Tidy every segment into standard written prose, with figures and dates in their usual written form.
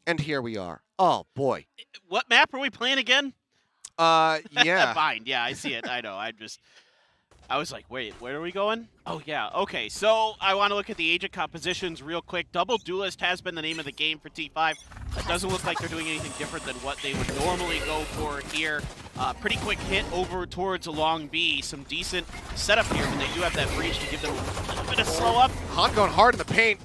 And here we are. Oh, boy. What map are we playing again? Yeah. Bind. Yeah, I see it. I know. I was like, wait, where are we going? Oh, yeah. Okay, so I want to look at the agent compositions real quick. Double Duelist has been the name of the game for T5. It doesn't look like they're doing anything different than what they would normally go for here. Pretty quick hit over towards a long B. Some decent setup here when they do have that breach to give them a little bit of slow up. HANN going hard in the paint.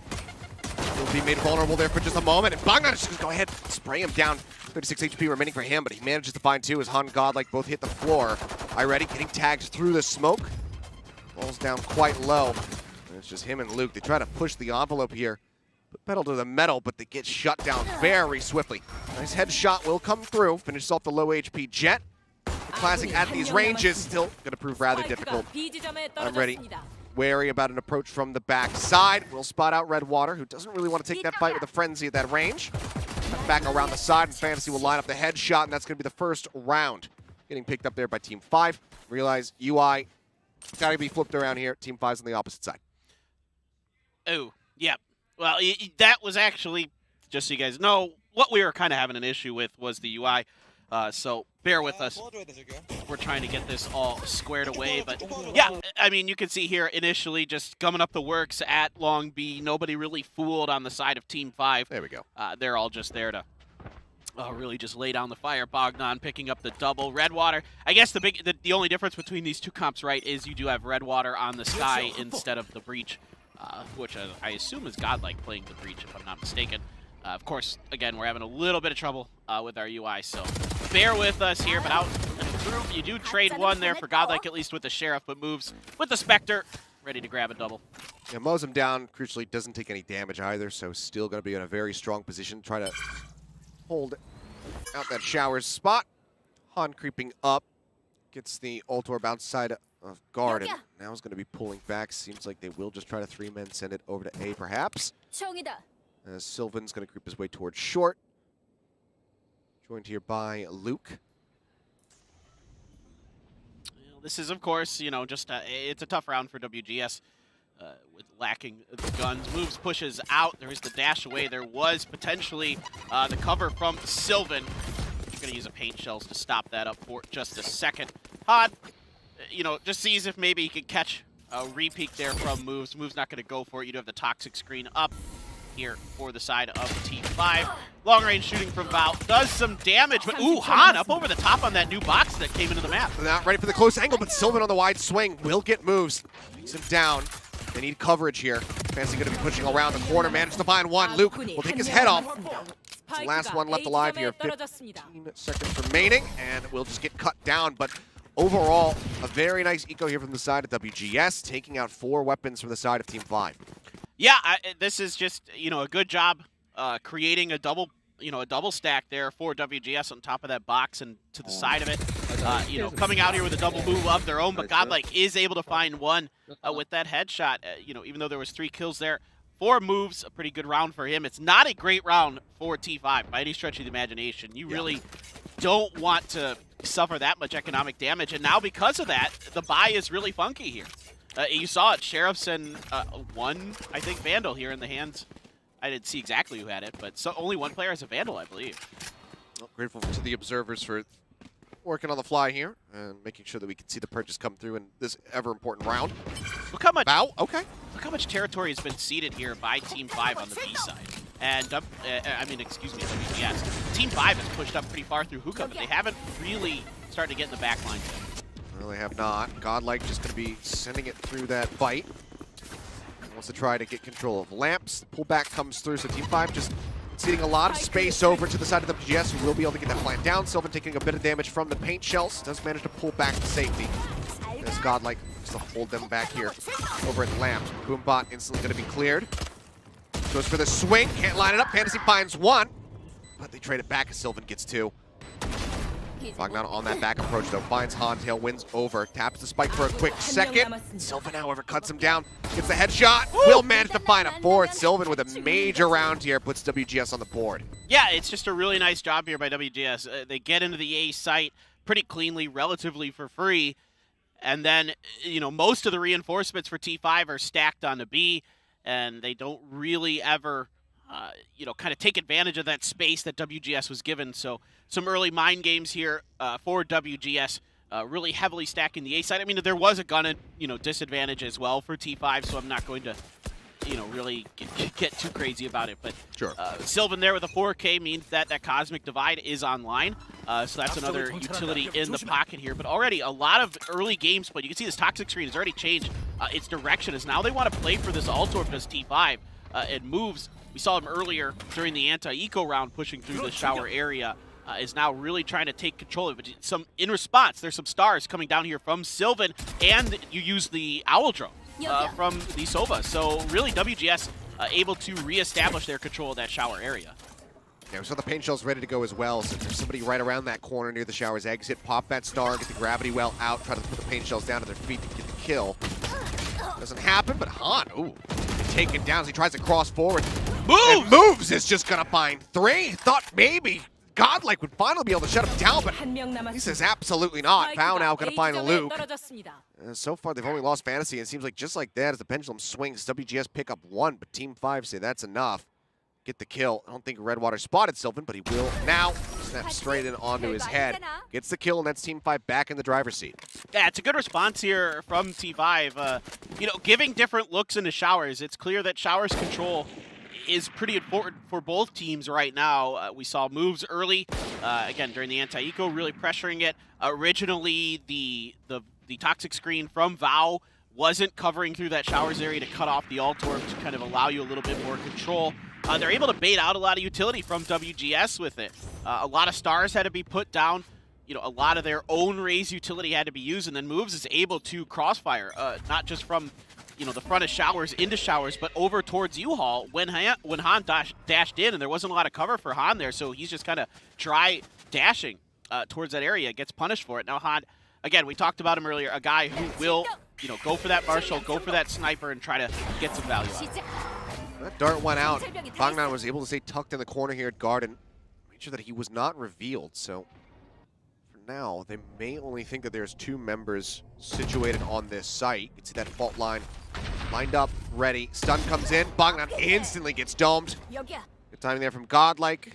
Will be made vulnerable there for just a moment. And Bangnan is just going to go ahead and spray him down. 36 HP remaining for him, but he manages to find two as HANN and GODLIKE both hit the floor. iRdy getting tagged through the smoke. Falls down quite low. And it's just him and Luke. They try to push the envelope here. Put pedal to the metal, but they get shut down very swiftly. Nice headshot will come through. Finishes off the low HP Jet. The classic at these ranges still going to prove rather difficult. iRdy wary about an approach from the backside. Will spot out Redwater, who doesn't really want to take that fight with a frenzy at that range. Back around the side, and Fantasy will line up the headshot, and that's going to be the first round. Getting picked up there by Team 5. Realize UI got to be flipped around here. Team 5's on the opposite side. Oh, yeah. Well, that was actually, just so you guys know, what we were kind of having an issue with was the UI. So bear with us. We're trying to get this all squared away. But yeah, I mean, you can see here initially just gumming up the works at Long B. Nobody really fooled on the side of Team 5. There we go. They're all just there to really just lay down the fire. Bangnan picking up the double. Redwater, I guess the only difference between these two comps, right, is you do have Redwater on the sky instead of the breach, which I assume is GODLIKE playing the breach, if I'm not mistaken. Of course, again, we're having a little bit of trouble with our UI, so bear with us here. But out and through, you do trade one there for GODLIKE, at least with the Sheriff, but moves with the Spectre, ready to grab a double. Yeah, mows him down. Crucially, doesn't take any damage either, so still going to be in a very strong position. Try to hold out that Showers spot. HANN creeping up, gets the ult orb outside of Garden. Now is going to be pulling back. Seems like they will just try to three-man send it over to A, perhaps. As Sylvan's going to creep his way towards short. Joined here by Luke. Well, this is, of course, you know, just it's a tough round for WGS with lacking the guns. Moves, pushes out. There is the dash away. There was potentially the cover from Sylvan. He's going to use a paint shells to stop that up for just a second. HANN, you know, just sees if maybe he can catch a re-peek there from Moves. Moves not going to go for it. You do have the toxic screen up here for the side of T5. Long range shooting from Val does some damage, but ooh, HANN up over the top on that new box that came into the map. Not ready for the close angle, but Sylvan on the wide swing will get moves. Takes him down. They need coverage here. Fancy going to be pushing around the corner. Managed to find one. Luke will take his head off. It's the last one left alive here. 15 seconds remaining, and we'll just get cut down. But overall, a very nice eco here from the side of WGS, taking out 4 weapons from the side of Team 5. Yeah, this is just, you know, a good job creating a double stack there for WGS on top of that box and to the side of it. You know, coming out here with a double move of their own, but GODLIKE is able to find one with that headshot. You know, even though there was 3 kills there, 4 moves, a pretty good round for him. It's not a great round for T5 by any stretch of the imagination. You really don't want to suffer that much economic damage, and now because of that, the buy is really funky here. You saw it, Sheriffs and one, I think, Vandal here in the hands. I didn't see exactly who had it, but only one player has a Vandal, I believe. Well, grateful to the observers for working on the fly here and making sure that we can see the purchase come through in this ever-important round. Look how much, okay. Look how much territory has been ceded here by Team 5 on the B side. And, WGS. Team 5 has pushed up pretty far through hookah, but they haven't really started to get in the back line yet. Well, they have not. GODLIKE just going to be sending it through that fight. Wants to try to get control of lamps. The pullback comes through, so Team 5 just ceding a lot of space over to the side of the WGS, who will be able to get that plant down. Sylvan taking a bit of damage from the paint shells. Does manage to pull back to safety. As GODLIKE just to hold them back here over at lamps. Boombot instantly going to be cleared. Goes for the swing. Can't line it up. Fantasy finds one. But they trade it back as Sylvan gets 2. Bangnan on that back approach, though. Finds HANN, tail wins over. Taps the spike for a quick second. Sylvan, however, cuts him down. Gets the headshot. Will manage to find a 4th. Sylvan with a major round here puts WGS on the board. Yeah, it's just a really nice job here by WGS. They get into the A site pretty cleanly, relatively for free. And then, you know, most of the reinforcements for T5 are stacked on the B, and they don't really ever you know, kind of take advantage of that space that WGS was given. So some early mind games here for WGS, really heavily stacking the A side. I mean, there was a gun, you know, disadvantage as well for T5, so I'm not going to, you know, really get too crazy about it. But Sure. Sylvan there with a 4K means that that Cosmic Divide is online. So that's another utility in the pocket here. But already a lot of early games played. You can see this Toxic Screen has already changed its direction, as now they want to play for this alt orb as T5 and moves. We saw him earlier during the anti-eco round pushing through the shower area. Is now really trying to take control of it. In response, there's some stars coming down here from Sylvan, and you use the Owl Drone from the Sova. So really WGS able to reestablish their control of that shower area. Yeah, we saw the paint shells ready to go as well, so there's somebody right around that corner near the shower's exit. Pop that star, get the gravity well out, try to put the paint shells down to their feet to get the kill. Doesn't happen, but HANN, ooh, taken down as he tries to cross forward. Moves! Moves is just gonna find 3. Thought maybe GODLIKE would finally be able to shut him down, but he says absolutely not. Vow now gonna find Luke. So far, they've only lost Fantasy, and it seems like just like that, as the pendulum swings, WGS pick up 1, but Team 5 say that's enough. Get the kill. I don't think Redwater spotted Sylvan, but he will now. Snap straight in onto his head. Gets the kill, and that's Team 5 back in the driver's seat. Yeah, it's a good response here from T5. You know, giving different looks into showers. It's clear that showers control is pretty important for both teams right now. We saw moves early, again, during the anti-eco, really pressuring it. Originally, the Toxic Screen from Vow wasn't covering through that showers area to cut off the alt orb to kind of allow you a little bit more control. They're able to bait out a lot of utility from WGS with it. A lot of stars had to be put down. You know, a lot of their own raise utility had to be used, and then Moves is able to crossfire, not just from, you know, the front of showers into showers, but over towards U-Haul when HANN dashed in, and there wasn't a lot of cover for HANN there, so he's just kind of dry dashing towards that area, gets punished for it. Now HANN, again, we talked about him earlier, a guy who will, you know, go for that Marshal, go for that Sniper, and try to get some value out of it. That dart went out. Bangnan was able to stay tucked in the corner here at Garden. Made sure that he was not revealed, so for now, they may only think that there's 2 members situated on this site. You can see that fault line lined up, ready. Stun comes in. Bangnan instantly gets domed. Good timing there from GODLIKE.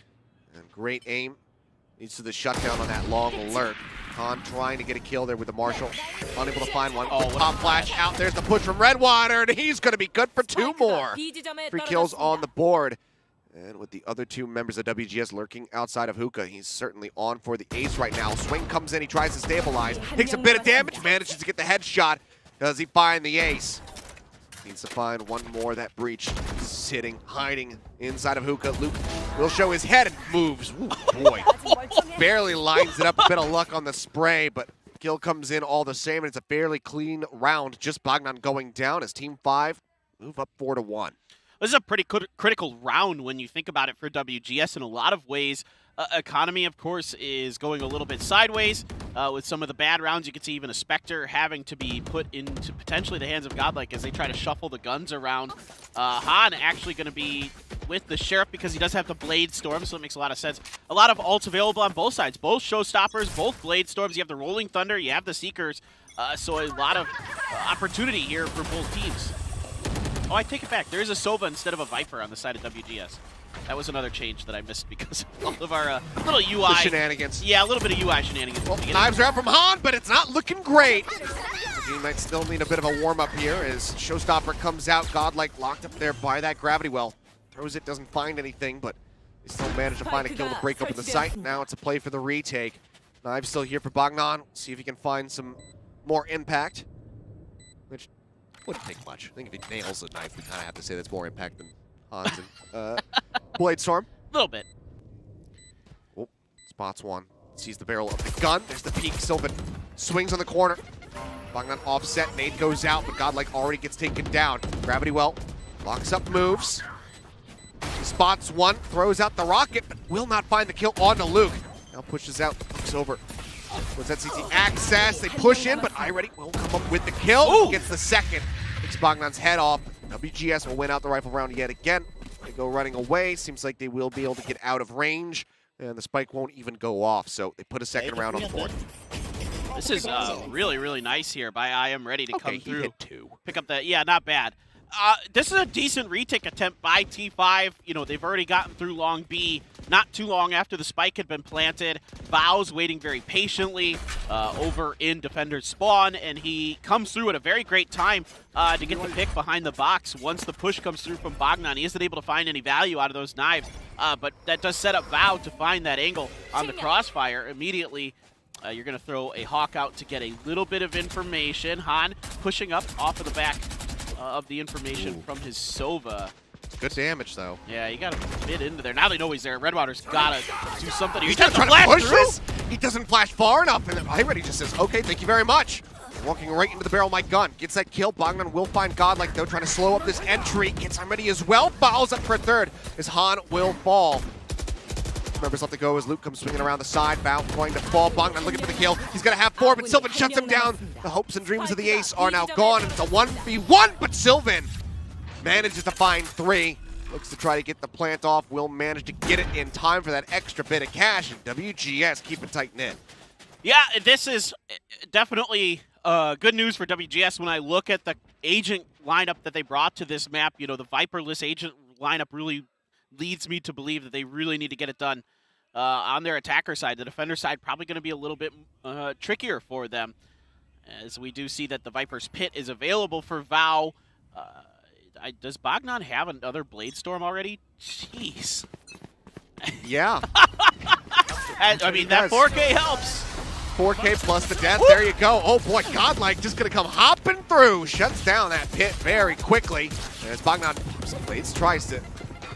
And great aim. Leads to the shutdown on that long alert. HANN trying to get a kill there with the Marshal. Unable to find one. Oh, pop flash out. There's the push from Redwater, and he's going to be good for 2 more. 3 kills on the board. And with the other 2 members of WGS lurking outside of Hookah, he's certainly on for the ace right now. Swing comes in, he tries to stabilize. Takes a bit of damage, manages to get the headshot. Does he find the ace? Needs to find 1 more. That breach sitting, hiding inside of Hookah. Luke will show his head and moves. Ooh, boy. Barely lines it up. A bit of luck on the spray, but kill comes in all the same, and it's a fairly clean round. Just Bangnan going down as Team 5 move up 4-1. This is a pretty critical round when you think about it for WGS in a lot of ways. Economy, of course, is going a little bit sideways with some of the bad rounds. You can see even a Spectre having to be put into potentially the hands of GODLIKE as they try to shuffle the guns around. HANN actually going to be with the Sheriff because he does have the Blade Storm, so it makes a lot of sense. A lot of ults available on both sides. Both Showstoppers, both Blade Storms. You have the Rolling Thunder, you have the Seekers. So a lot of opportunity here for both teams. Oh, I take it back. There is a Sova instead of a Viper on the side of WGS. That was another change that I missed because of all of our little UI. The shenanigans. Yeah, a little bit of UI shenanigans. Well, knives are out from HANN, but it's not looking great. He might still need a bit of a warm-up here as Showstopper comes out. GODLIKE locked up there by that gravity well. Throws it, doesn't find anything, but they still manage to find a kill to break open the site. Now it's a play for the retake. Knives still here for Bangnan. See if he can find some more impact, which wouldn't take much. I think if he nails the knife, we kind of have to say that's more impact than HANN's and Blade Storm. A little bit. Oh, spots 1. Sees the barrel of the gun. There's the peek. Sylvan swings on the corner. Bangnan offset. Nade goes out, but GODLIKE already gets taken down. Gravity well. Locks up moves. He spots 1. Throws out the rocket, but will not find the kill onto Luke. Now pushes out. Looks over. Was that CT access? They push in, but iRdy will come up with the kill. Ooh. Gets the second. Takes Bagnan's head off. WGS will win out the rifle round yet again. They go running away. Seems like they will be able to get out of range, and the spike won't even go off. So they put a second round on the board. This is really, really nice here by iRdy to come through. He hit 2. Pick up the, yeah, not bad. This is a decent retake attempt by T5. You know, they've already gotten through long B not too long after the spike had been planted. Vow's waiting very patiently over in defender's spawn, and he comes through at a very great time to get the pick behind the box. Once the push comes through from Bangnan, he isn't able to find any value out of those knives, but that does set up Vow to find that angle on the crossfire immediately. You're going to throw a Hawk out to get a little bit of information. HANN pushing up off of the back of the information from his Sova. Good damage, though. Yeah, you got to bid into there. Now they know he's there. Redwater's got to do something. He's trying to push this. He doesn't flash far enough, and then iRdy just says, okay, thank you very much. Walking right into the barrel of my gun. Gets that kill. Bangnan will find Godlike, though, trying to slow up this entry. Gets iRdy as well. Fouls up for a third as HANN will fall. Members let the go as Luke comes swinging around the side. Vow going to fall. Bangnan looking for the kill. He's going to have 4, but Sylvan shuts him down. The hopes and dreams of the ace are now gone. It's a 1v1, but Sylvan manages to find 3. Looks to try to get the plant off. Will manage to get it in time for that extra bit of cash. And WGS keep it tight-knit. Yeah, this is definitely good news for WGS. When I look at the agent lineup that they brought to this map, you know, the Viperless agent lineup really leads me to believe that they really need to get it done on their attacker side. The defender side probably going to be a little bit trickier for them, as we do see that the Viper's Pit is available for Vow. Does Bangnan have another Blade Storm already? Jeez. Yeah. I mean, that 4K helps. 4K plus the death. There you go. Oh boy, Godlike just gonna come hopping through. Shuts down that pit very quickly. As Bangnan Blades tries to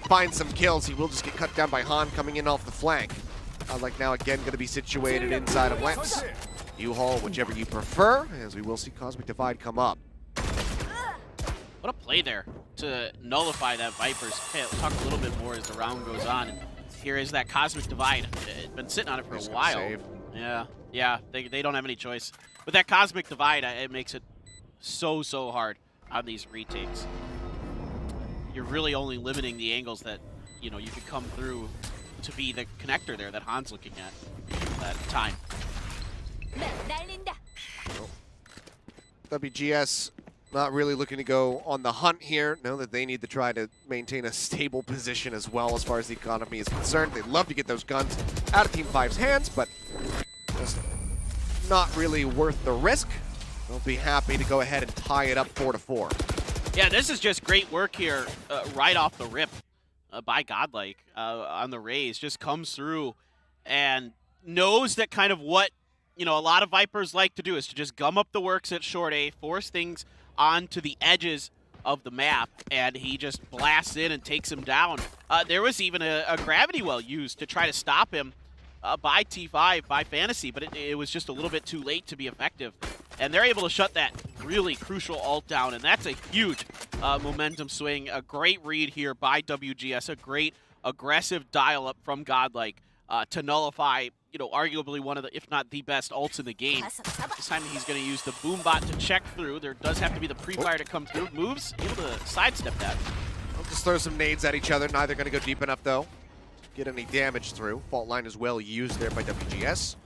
find some kills, he will just get cut down by HANN coming in off the flank. Godlike now again gonna be situated inside of Lens. U-Haul, whichever you prefer, as we will see Cosmic Divide come up. What a play there to nullify that Viper's Pit. We'll talk a little bit more as the round goes on. And here is that Cosmic Divide. It's been sitting on it for a while. Save. Yeah, they don't have any choice. But that Cosmic Divide, it makes it so hard on these retakes. You're really only limiting the angles that, you know, you could come through to be the connector there that HANN's looking at that time. WGS not really looking to go on the hunt here. Know that they need to try to maintain a stable position as well as far as the economy is concerned. They'd love to get those guns out of Team 5's hands, but just not really worth the risk. They'll be happy to go ahead and tie it up 4-4. Yeah, this is just great work here right off the rip by Godlike on the Rays. Just comes through and knows that kind of what, you know, a lot of Vipers like to do is to just gum up the works at short A, force things onto the edges of the map, and he just blasts in and takes him down. There was even a gravity well used to try to stop him by T5, by Fantasy, but it was just a little bit too late to be effective. And they're able to shut that really crucial ult down, and that's a huge momentum swing. A great read here by WGS, a great aggressive dial-up from Godlike to nullify, you know, arguably one of the, if not the best ults in the game. This time he's going to use the boom bot to check through. There does have to be the pre-fire to come through. Moves, able to sidestep that. They'll just throw some nades at each other. Neither going to go deep enough, though, to get any damage through. Fault line is well used there by WGS.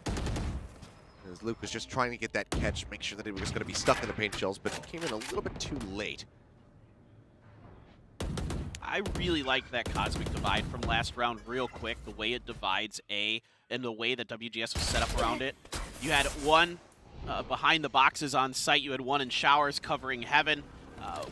As Luke was just trying to get that catch, make sure that it was going to be stuck in the paint shells, but it came in a little bit too late. I really like that Cosmic Divide from last round real quick, the way it divides A and the way that WGS was set up around it. You had one behind the boxes on site, you had one in showers covering heaven,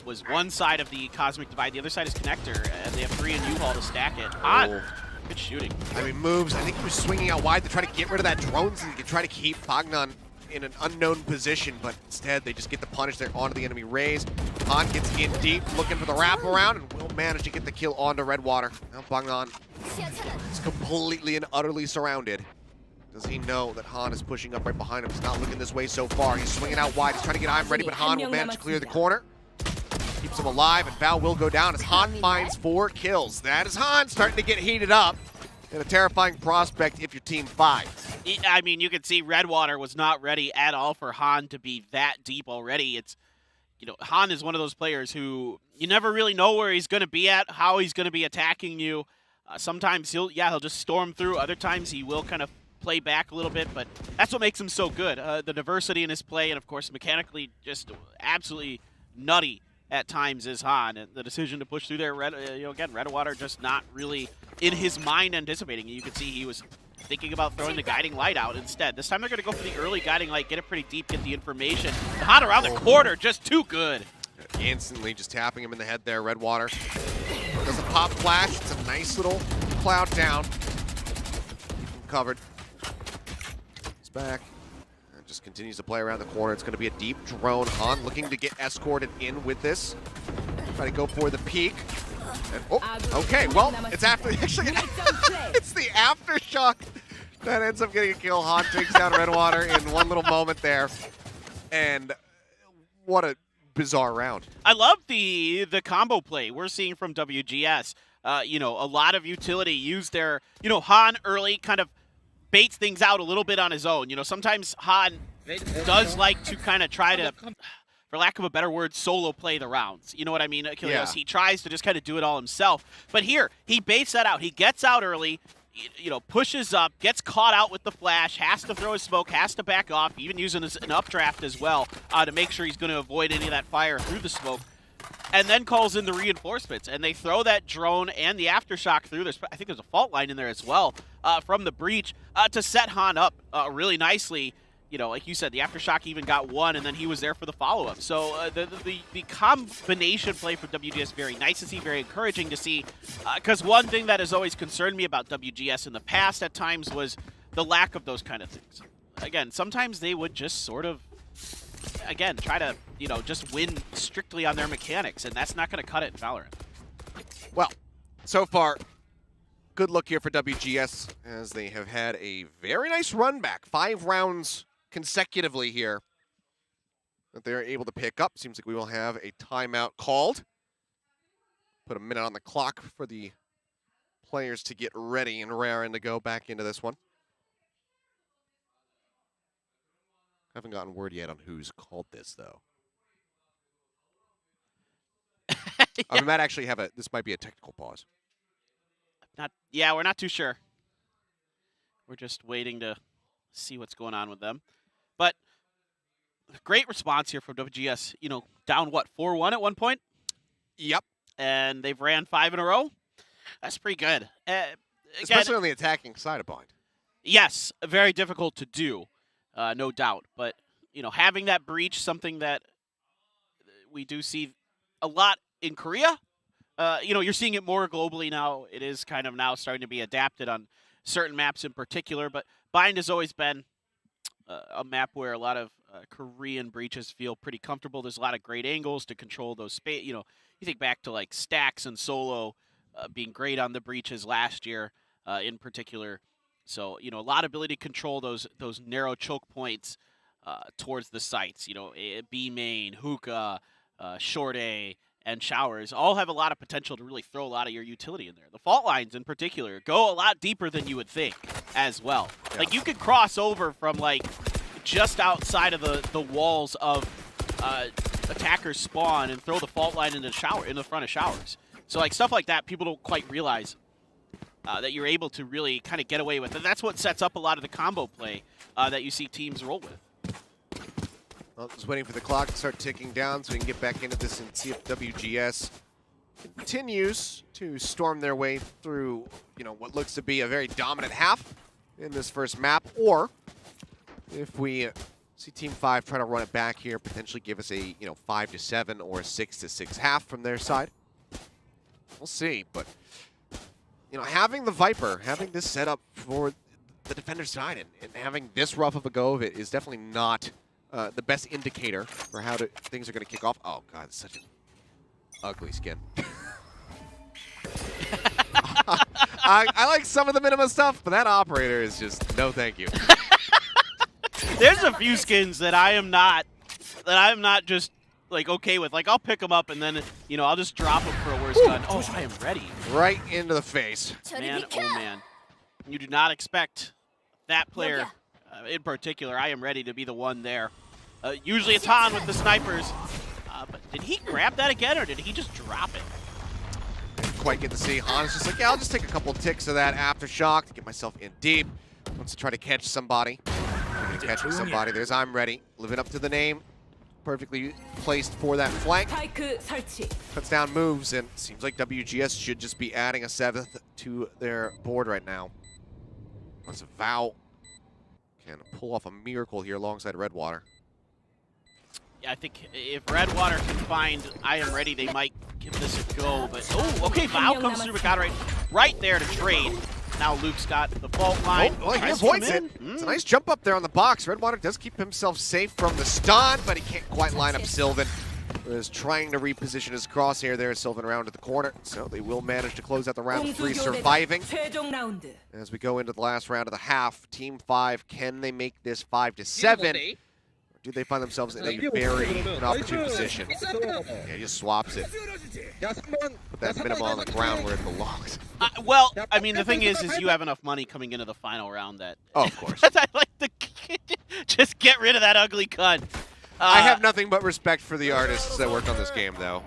was one side of the Cosmic Divide, the other side is connector, and they have 3 in U-Haul to stack it. HANN, good shooting. I mean, moves, I think he was swinging out wide to try to get rid of that drone so he could try to keep Bangnan in an unknown position, but instead they just get the punish there onto the enemy Rays. HANN gets in deep, looking for the wraparound, and will manage to get the kill onto Redwater. Now Bangnan is completely and utterly surrounded. Does he know that HANN is pushing up right behind him? He's not looking this way so far. He's swinging out wide. He's trying to get iRdy, but HANN will manage to clear the corner. Keeps him alive, and Val will go down as HANN finds 4 kills. That is HANN starting to get heated up. And a terrifying prospect if you're Team 5. I mean, you can see Redwater was not ready at all for HANN to be that deep already. It's, you know, HANN is one of those players who you never really know where he's going to be at, how he's going to be attacking you. Sometimes he'll just storm through. Other times he will kind of play back a little bit, but that's what makes him so good. The diversity in his play, and of course mechanically just absolutely nutty at times is HANN. And the decision to push through there, again, Redwater just not really in his mind anticipating. You could see he was thinking about throwing the guiding light out instead. This time they're going to go for the early guiding light, get it pretty deep, get the information. The HANN around the corner, just too good. Instantly just tapping him in the head there, Redwater. Does a pop flash. It's a nice little cloud down. Keep him covered. He's back. And just continues to play around the corner. It's going to be a deep drone. HANN looking to get escorted in with this. Try to go for the peak. And, oh, okay, well, it's after, actually, it's the aftershock that ends up getting a kill. HANN takes down Redwater in one little moment there. And what a bizarre round. I love the combo play we're seeing from WGS. You know, a lot of utility use their, you know, HANN early kind of baits things out a little bit on his own. You know, sometimes HANN does like to kind of try to, for lack of a better word, solo play the rounds. You know what I mean? Kilios, yeah. He tries to just kind of do it all himself. But here, he baits that out. He gets out early, you know, pushes up, gets caught out with the flash, has to throw his smoke, has to back off, even using an updraft as well to make sure he's going to avoid any of that fire through the smoke. And then calls in the reinforcements, and they throw that drone and the aftershock through. I think there's a fault line in there as well from the breach to set HANN up really nicely. You know, like you said, the aftershock even got one, and then he was there for the follow-up. So the combination play for WGS, very nice to see, very encouraging to see. Because one thing that has always concerned me about WGS in the past at times was the lack of those kind of things. Again, sometimes they would just sort of, again, try to, you know, just win strictly on their mechanics, and that's not going to cut it in Valorant. Well, so far, good look here for WGS, as they have had a very nice run back. 5 rounds consecutively here that they're able to pick up. Seems like we will have a timeout called. Put a minute on the clock for the players to get ready and raring to go back into this one. Haven't gotten word yet on who's called this, though. Yeah. We might actually have this might be a technical pause. Yeah, we're not too sure. We're just waiting to see what's going on with them. But great response here from WGS. You know, down what, 4-1 at one point? Yep. And they've ran 5 in a row. That's pretty good. Especially on the attacking side of Bind. Yes, very difficult to do, no doubt. But, you know, having that breach, something that we do see a lot in Korea. You know, you're seeing it more globally now. It is kind of now starting to be adapted on certain maps in particular. But Bind has always been a map where a lot of Korean breaches feel pretty comfortable. There's a lot of great angles to control those space. You know, you think back to like Stacks and Solo being great on the breaches last year in particular. So, you know, a lot of ability to control those narrow choke points towards the sites. You know, B main, hookah, short A, and showers all have a lot of potential to really throw a lot of your utility in there. The fault lines in particular go a lot deeper than you would think as well. Yeah. Like you could cross over from like just outside of the walls of attackers spawn and throw the fault line in the front of showers. So like stuff like that, people don't quite realize that you're able to really kind of get away with. And that's what sets up a lot of the combo play that you see teams roll with. Well, just waiting for the clock to start ticking down so we can get back into this and see if WGS continues to storm their way through, you know, what looks to be a very dominant half in this first map, or if we see Team 5 try to run it back here, potentially give us a, you know, 5-7 or a 6-6 half from their side. We'll see, but, you know, having the Viper, having this set up for the defender's side and having this rough of a go of it is definitely not the best indicator for how things are going to kick off. Oh, God, it's such an ugly skin. I like some of the minimum stuff, but that operator is just no thank you. There's a few skins that I'm not just like okay with. Like I'll pick them up and then, you know, I'll just drop them for a worse gun. Oh, I am ready. Right into the face. Man, oh man. You do not expect that player in particular. I am ready to be the one there. Usually it's HANN with the snipers. But did he grab that again, or did he just drop it? Didn't quite get to see. HANN is just like, yeah, I'll just take a couple ticks of that aftershock to get myself in deep. Wants to try to catch somebody. Catching somebody. There's I'm ready. Living up to the name. perfectly placed for that flank. Cuts down moves, and seems like WGS should just be adding a 7th to their board right now. Unless Vow can pull off a miracle here alongside Redwater. Yeah, I think if Redwater can find iRdy, they might give this a go. But oh, okay, Vow comes through, but got right there to trade. Now Luke's got the fault line. Oh, well, he avoids it. It's a nice jump up there on the box. Redwater does keep himself safe from the stun, but he can't quite line up Sylvan. Is trying to reposition his crosshair there. Sylvan around to the corner, so they will manage to close out the round with 3 surviving. As we go into the last round of the half, Team 5, can they make this 5-7? Or do they find themselves in a very inopportune position? Yeah, he just swaps it. Put that minimum on the ground where it belongs. Well, I mean, the thing is you have enough money coming into the final round that... Oh, of course. I like the... Just get rid of that ugly cunt. I have nothing but respect for the artists that worked on this game, though.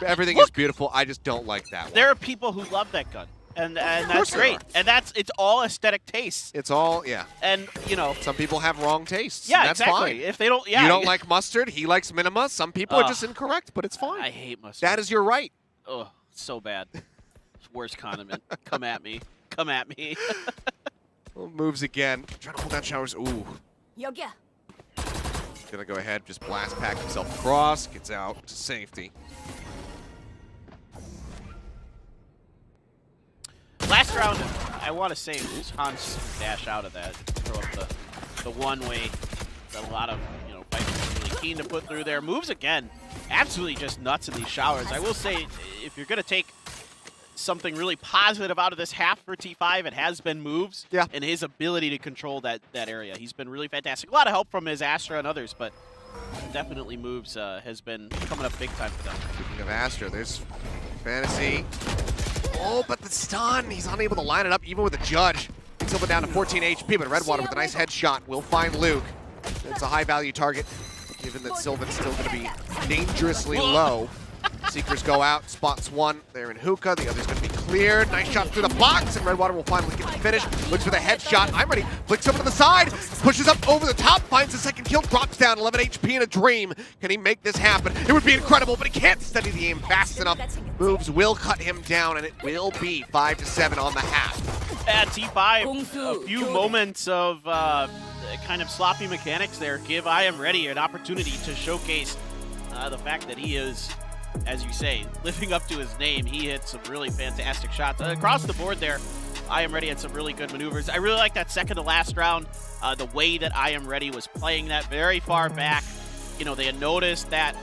Everything is beautiful. I just don't like that one. There are people who love that gun, and that's great. And it's all aesthetic taste. It's all, yeah. And, you know. Some people have wrong tastes. Yeah, that's exactly. fine. If they don't, yeah. You don't like mustard, he likes minima. Some people are just incorrect, but it's fine. I hate mustard. That is your right. Oh, so bad. Worst condiment. Come at me. Come at me. Moves again. Trying to hold down showers. Ooh. Gonna go ahead, just blast pack himself across, gets out to safety. Last round, I want to say, Hans dash out of that, throw up the one-way that a lot of fighters are really keen to put through there. Moves again, absolutely just nuts in these showers. I will say, if you're gonna take something really positive out of this half for T5, it has been moves and his ability to control that area. He's been really fantastic. A lot of help from his Astra and others, but definitely moves has been coming up big time for them. Speaking of Astra, there's Fantasy. Oh, but the stun, he's unable to line it up even with a judge. Sylvan down to 14 HP, but Redwater with a nice headshot will find Luke. It's a high value target, given that Sylvan's still going to be dangerously low. Seekers go out, spots one there in Hookah, the other's going to be cleared. Nice shot through the box, and Redwater will finally get the finish. Looks for the headshot. iRdy flicks over to the side, pushes up over the top, finds the second kill, drops down 11 HP in a dream. Can he make this happen? It would be incredible, but he can't steady the aim fast enough. Moves will cut him down, and it will be 5-7 on the half. At T5, a few moments of kind of sloppy mechanics there give iRdy an opportunity to showcase the fact that he is, as you say, living up to his name. He hit some really fantastic shots across the board there. iRdy had some really good maneuvers. I really like that second to last round, the way that iRdy was playing that very far back. They had noticed that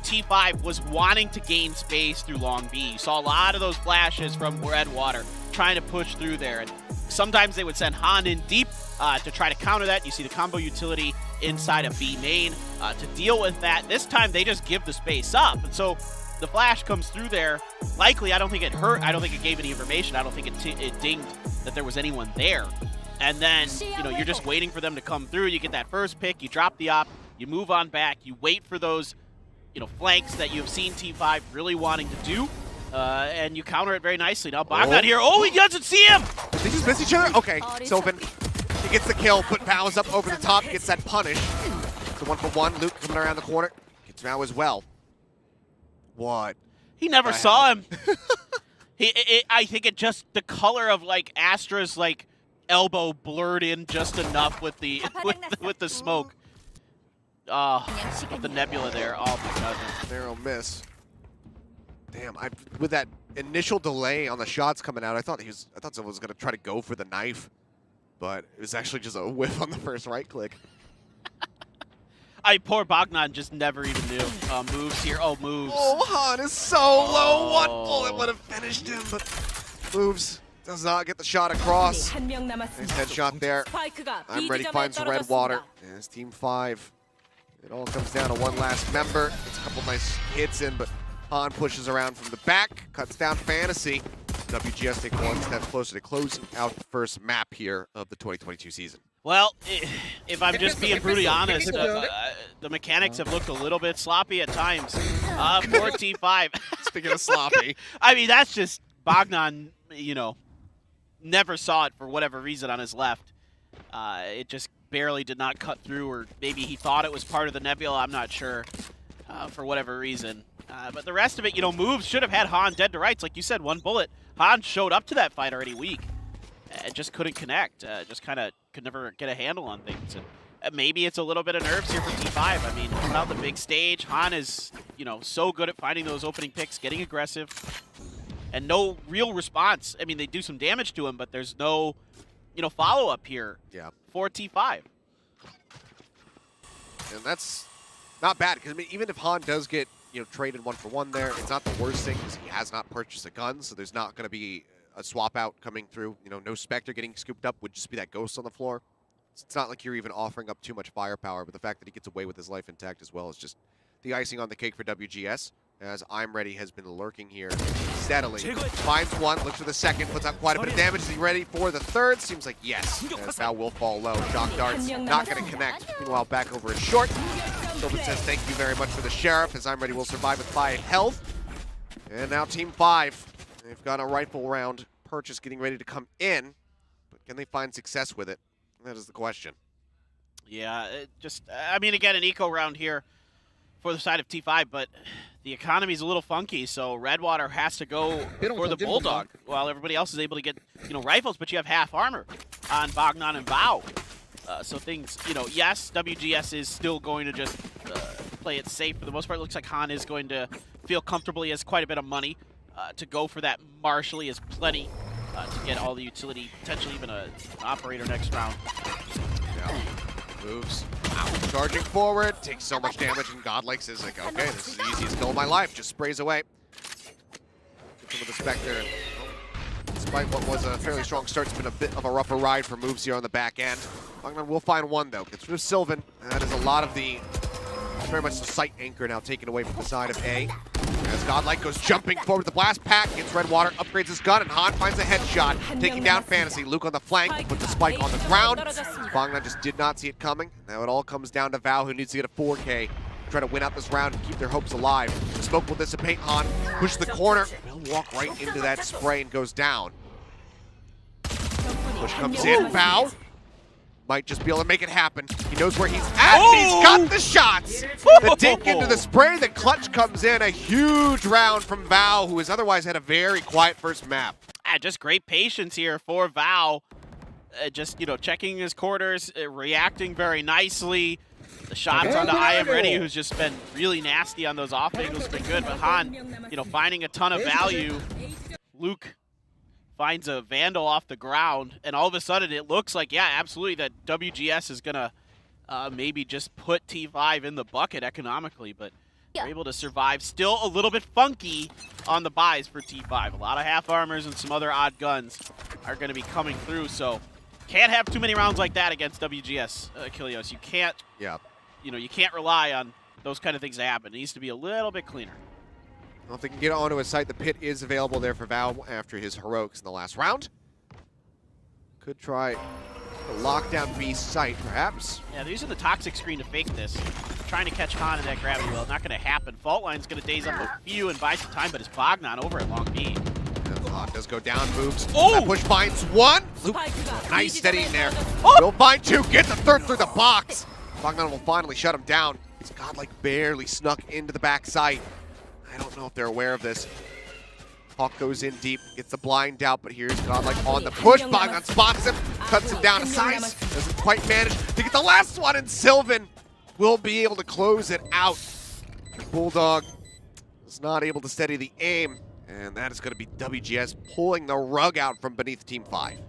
T5 was wanting to gain space through long B. You saw a lot of those flashes from Redwater trying to push through there. And sometimes they would send HANN in deep to try to counter that. You see the combo utility inside of B main to deal with that. This time they just give the space up. And so the flash comes through there. Likely, I don't think it hurt. I don't think it gave any information. I don't think it dinged that there was anyone there. And then, you're just waiting for them to come through. You get that first pick, you drop the op, you move on back, you wait for those, flanks that you've seen T5 really wanting to do. And you counter it very nicely. Now Bangnan here. Oh, he doesn't see him! Did they just miss each other? Okay, Sylvan. He gets the kill, put Powers up over the top, gets that punish. It's a 1-for-1. Luke coming around the corner. Gets Vow as well. What? He never saw him. I think it just, the color of Astra's elbow blurred in just enough with the with the smoke. Of the nebula there. Oh my goodness. Narrow miss. Damn, with that initial delay on the shots coming out, I thought someone was gonna try to go for the knife, but it was actually just a whiff on the first right click. Poor Bangnan just never even knew. Moves here. Oh, moves. Oh, HANN is so low. One bullet would have finished him, but moves does not get the shot across. Nice headshot there. iRdy finds Redwater. And it's Team 5. It all comes down to one last member. It's a couple nice hits in, but HANN pushes around from the back, cuts down Fantasy. WGS take one step closer to closing out the first map here of the 2022 season. Well, if I'm just being brutally honest, the mechanics have looked a little bit sloppy at times for T5. Speaking of sloppy. I mean, that's just Bangnan, never saw it for whatever reason on his left. It just barely did not cut through, or maybe he thought it was part of the nebula. I'm not sure, for whatever reason. But the rest of it, moves should have had HANN dead to rights. Like you said, one bullet. HANN showed up to that fight already weak. And just couldn't connect. Just kind of could never get a handle on things. And maybe it's a little bit of nerves here for T5. I mean, coming out the big stage, HANN is, so good at finding those opening picks, getting aggressive, and no real response. I mean, they do some damage to him, but there's no, follow-up here for T5. And that's not bad, because I mean, even if HANN does get, traded 1-for-1 there, it's not the worst thing, because he has not purchased a gun, so there's not going to be a swap out coming through. No Spectre getting scooped up would just be that ghost on the floor. It's not like you're even offering up too much firepower, but the fact that he gets away with his life intact as well is just the icing on the cake for WGS, as iRdy has been lurking here steadily. Finds one, looks for the second, puts out quite a bit of damage. Is he ready for the third? Seems like yes, as Val will fall low. Shock darts not going to connect. Meanwhile, back over is short. Sylvan says thank you very much for the Sheriff, as iRdy will survive with 5 health. And now Team 5, they've got a rifle round purchase getting ready to come in, but can they find success with it? That is the question. Yeah, I mean, again, an eco round here for the side of T5, but the economy's a little funky, so Redwater has to go for the Bulldog while everybody else is able to get, rifles, but you have half armor on Bangnan and Bao. So things, yes, WGS is still going to just play it safe for the most part. It looks like HANN is going to feel comfortable. He has quite a bit of money to go for that Marshal. He has plenty to get all the utility, potentially even an operator next round. Yeah. Moves. Charging forward, takes so much damage, and GODLIKE says like, okay, this is the easiest kill of my life. Just sprays away. Gets him with the Spectre. Despite what was a fairly strong start, it's been a bit of a rougher ride for moves here on the back end. Bangnan will find one though. Gets rid of Sylvan, and that is a lot of the, very much the sight anchor now taken away from the side of A. As GODLIKE goes jumping forward with the blast pack, gets Redwater, upgrades his gun, and HANN finds a headshot, taking down Fantasy. Luke on the flank, puts the spike on the ground. Bangnan just did not see it coming. Now it all comes down to Val, who needs to get a 4K, try to win out this round and keep their hopes alive. The smoke will dissipate. HANN pushes the corner, will walk right into that spray and goes down. Push comes in, Val might just be able to make it happen. He knows where he's at, and he's got the shots! The dink into the spray, the clutch comes in. A huge round from Val, who has otherwise had a very quiet first map. Just great patience here for Val. Just, checking his quarters, reacting very nicely. The shots onto iRdy, who's just been really nasty on those off angles, has been good. But HANN, finding a ton of value. Luke finds a Vandal off the ground, and all of a sudden it looks like, yeah, absolutely, that WGS is going to maybe just put T5 in the bucket economically, but they're able to survive. Still a little bit funky on the buys for T5. A lot of half armors and some other odd guns are going to be coming through, so can't have too many rounds like that against WGS, Kilios. You can't, you can't rely on those kind of things to happen. It needs to be a little bit cleaner. Well, if they can get onto his site, the pit is available there for Val after his heroics in the last round. Could try to lock down B's site, perhaps. Yeah, they're using the toxic screen to fake this. Trying to catch HANN in that gravity well. Not going to happen. Fault Line's going to daze up a few and buy some time, but it's Bangnan over at long B. HANN does go down, moves. That push finds one. Luke, nice steadying there. Will find two, get the third through the box. Bangnan will finally shut him down. He's GODLIKE barely snuck into the back site. I don't know if they're aware of this. Hawk goes in deep, gets the blind out, but here's GODLIKE on the push. Bangnan spots him, cuts him down to size. Doesn't quite manage to get the last one, and Sylvan will be able to close it out. Bulldog is not able to steady the aim, and that is going to be WGS pulling the rug out from beneath Team 5.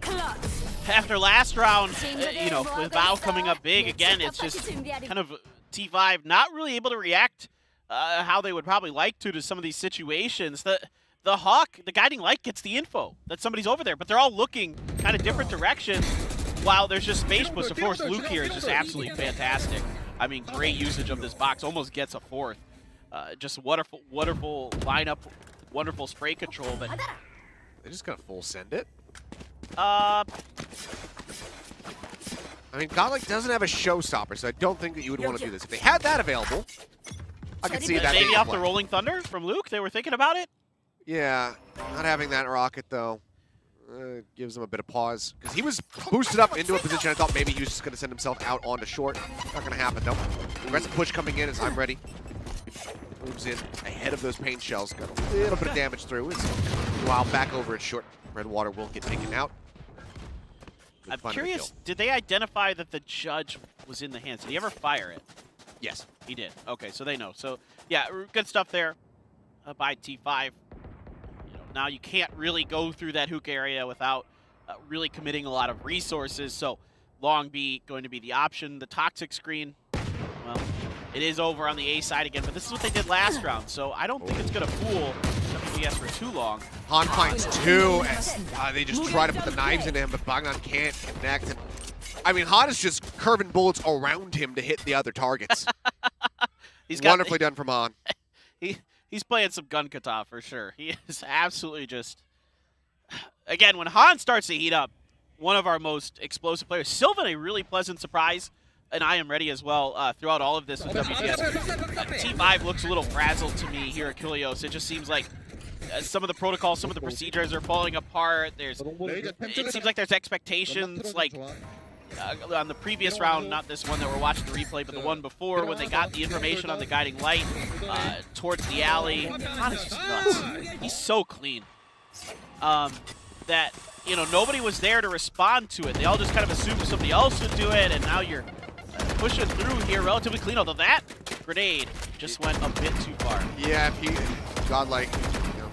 After last round, with Val coming up big, again, it's just kind of T5 not really able to react how they would probably like to some of these situations. The Hawk, the guiding light gets the info that somebody's over there, but they're all looking kind of different directions while there's just space push. Of course, Luke here is just absolutely fantastic. I mean, great usage of this box, almost gets a fourth. Just wonderful, wonderful lineup, wonderful spray control, but They're just gonna full send it. I mean, GODLIKE doesn't have a showstopper, so I don't think that you would want to do this. If they had that available, I could see that. Maybe off the Rolling Thunder from Luke, they were thinking about it? Yeah, not having that rocket, though. gives him a bit of pause because he was boosted up into a position I thought maybe he was just going to send himself out onto short. Not going to happen though. Aggressive push coming in as iRdy moves in ahead of those paint shells. Got a little bit of damage through. While back over at short, Redwater will get taken out. I'm curious, did they identify that the judge was in the hands? Did he ever fire it? Yes. He did. Okay, so they know. So, yeah, good stuff there by T5. Now you can't really go through that hook area without really committing a lot of resources. So long B going to be the option. The toxic screen, well, it is over on the A side again, but this is what they did last round. So I don't think it's going to fool WGS for too long. HANN finds two as they just try to put the knives into him, but Bangnan can't connect. And, I mean, HANN is just curving bullets around him to hit the other targets. He's wonderfully done from HANN. He's playing some gun kata for sure. He is absolutely just... Again, when HANN starts to heat up, one of our most explosive players. Sylvan, a really pleasant surprise, and iRdy as well throughout all of this with WGS. T5 looks a little frazzled to me here at Kilios. It just seems like some of the protocols, some of the procedures are falling apart. It seems like there's expectations, like on the previous round, not this one that we're watching the replay, but the one before when they got the information on the guiding light towards the alley. HANN is just nuts. He's so clean that, you know, nobody was there to respond to it. They all just kind of assumed somebody else would do it, and now you're pushing through here relatively clean, although that grenade just went a bit too far. Yeah, Godlike,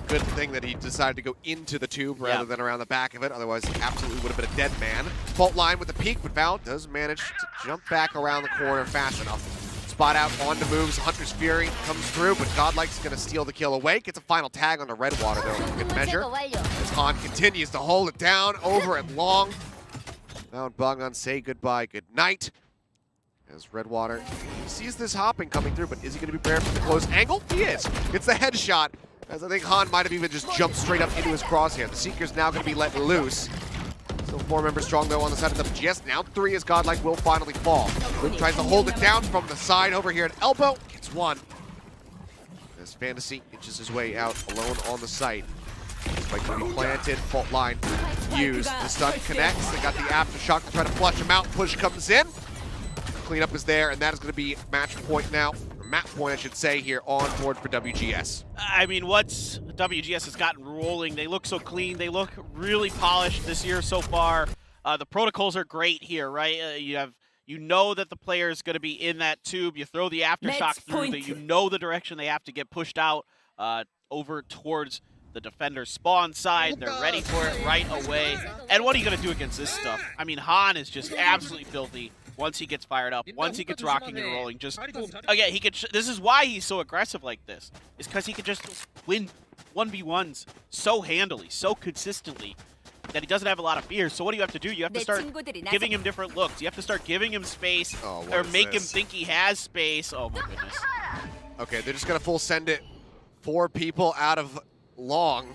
good thing that he decided to go into the tube rather than around the back of it. Otherwise, he absolutely would have been a dead man. Fault line with the peek, but Val does manage to jump back around the corner fast enough. Spot out on the moves. Hunter's Fury comes through, but Godlike's going to steal the kill away. Gets a final tag on the Redwater, though, for good measure. As HANN continues to hold it down over and long. Now Bangnan say goodbye, good night. As Redwater sees this hopping coming through, but is he going to be prepared for the close angle? He is. It's the headshot. As I think HANN might have even just jumped straight up into his crosshair. The Seeker's now going to be let loose. Still 4 members strong, though, on the side of WGS. Now 3 as Godlike will finally fall. Luke tries to hold it down from the side over here at elbow. Gets one. As Fantasy inches his way out alone on the site. Spike will be planted. Fault line used. The stun connects. They got the aftershock to try to flush him out. Push comes in. Cleanup is there, and that is going to be match point now. Map point, I should say, here on board for WGS. I mean, once WGS has gotten rolling, they look so clean. They look really polished this year so far. The protocols are great here, right? You know that the player is going to be in that tube. You throw the aftershock through, that you know the direction they have to get pushed out over towards the defender's spawn side. They're ready for it right away. And what are you going to do against this stuff? I mean, HANN is just absolutely filthy. Once he gets fired up, once he gets rocking and rolling, just again, he could. This is why he's so aggressive like this, is because he could just win 1v1s so handily, so consistently, that he doesn't have a lot of fear. So what do you have to do? You have to start giving him different looks. You have to start giving him space, or make him think he has space. Oh my goodness. Okay, they're just gonna full send it 4 people out of long.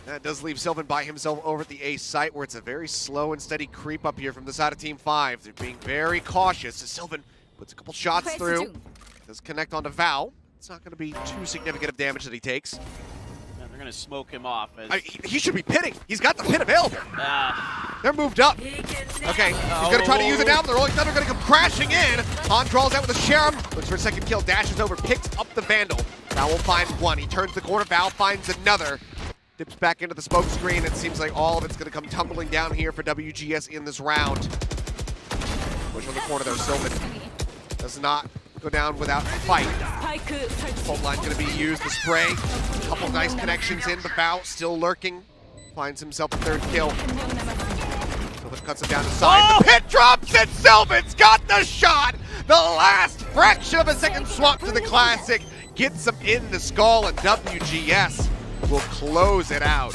That does leave Sylvan by himself over at the A site, where it's a very slow and steady creep up here from the side of Team 5. They're being very cautious as Sylvan puts a couple shots through. Does connect onto Val. It's not going to be too significant of damage that he takes. And they're going to smoke him off. He should be pitting. He's got the pit available. They're moved up. Okay, he's going to try to use it now, but the Rolling Thunder are going to come crashing in. HANN draws out with a Sharam. Looks for a second kill, dashes over, picks up the Vandal. Val will find one. He turns the corner. Val finds another. Dips back into the smoke screen. It seems like all of it's going to come tumbling down here for WGS in this round. Push on the corner there. Sylvan does not go down without a fight. Fault line going to be used. The spray. A couple nice connections in. The Val still lurking. Finds himself a 3rd kill. Sylvan cuts him down the side. Oh! The pit drops and Sylvan's got the shot. The last fraction of a second swap to the classic gets him in the skull, and WGS will close it out.